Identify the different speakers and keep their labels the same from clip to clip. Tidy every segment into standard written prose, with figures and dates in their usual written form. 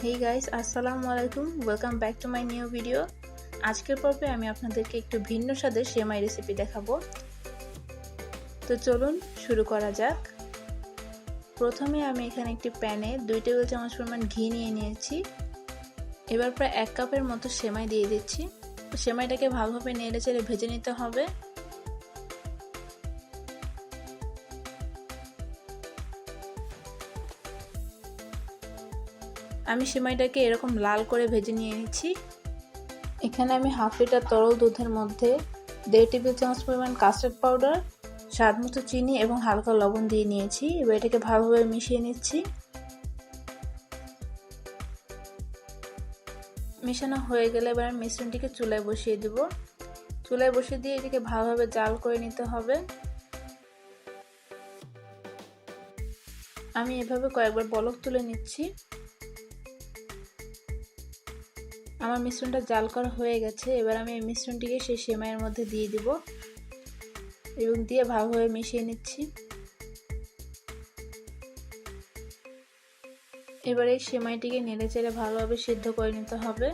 Speaker 1: Hey guys, আসসালামু আলাইকুম। Welcome back to my new video. আজকের পর্বে আমি আপনাদেরকে একটু ভিন্ন স্বাদের সেমাই রেসিপি দেখাবো। তো চলুন শুরু করা যাক। প্রথমে আমি এখানে একটি প্যানে 2 টেবিল চামচ পরিমাণ ঘি নিয়ে নিয়েছি। এবার প্রায় 1 কাপের মতো সেমাই দিয়ে দিচ্ছি। সেমাইটাকে ভালোভাবে নেড়েচেড়ে ভেজে নিতে হবে। আমি সেমাইটাকে এরকম লাল করে ভেজে নিয়ে নিচ্ছি। এখানে আমি হাফ লিটার তরল দুধের মধ্যে 1.5 টেবিল চামচ পরিমাণ কাস্টার্ড পাউডার, স্বাদ মতো চিনি এবং হালকা লবণ দিয়ে নিয়েছি। এবার এটাকে ভালোভাবে মিশিয়ে নিচ্ছি। মেশানো হয়ে গেলে এবার মিশ্রণটিকে চুলায় বসিয়ে দেব। চুলায় বসিয়ে দিয়ে এটাকে ভালোভাবে জাল করে নিতে হবে। আমি এভাবে কয়েকবার বলক তুলে নিচ্ছি। আমার মিশ্রণটা জাল করা হয়ে গেছে। এবার আমি এই মিশ্রণটিকে সেই সেমাইয়ের মধ্যে দিয়ে দিব এবং দিয়ে ভালোভাবে মিশিয়ে নিচ্ছি। এবার এই সেমাইটিকে নেড়েচেড়ে ভালোভাবে সিদ্ধ করে নিতে হবে।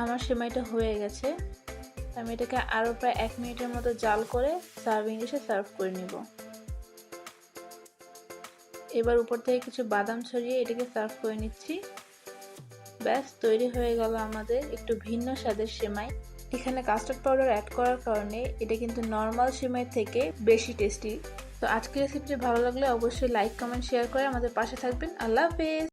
Speaker 1: আমার সেমাইটা হয়ে গেছে। আমি এটাকে আরো প্রায় 1 মিনিটের মতো জাল করে সার্ভিং ডিশে সার্ভ করে নিব। এবার উপর থেকে কিছু বাদাম ছড়িয়ে এটাকে সার্ভ করে নিচ্ছি। ব্যাস তৈরি হয়ে গেল আমাদের একটু ভিন্ন স্বাদের সেমাই। এখানে কাস্টার্ড পাউডার অ্যাড করার কারণে এটা কিন্তু নর্মাল সেমাই থেকে বেশি টেস্টি। তো আজকের রেসিপিটি ভালো লাগলে অবশ্যই লাইক, কমেন্ট, শেয়ার করে আমাদের পাশে থাকবেন। আল্লাহ হাফেজ।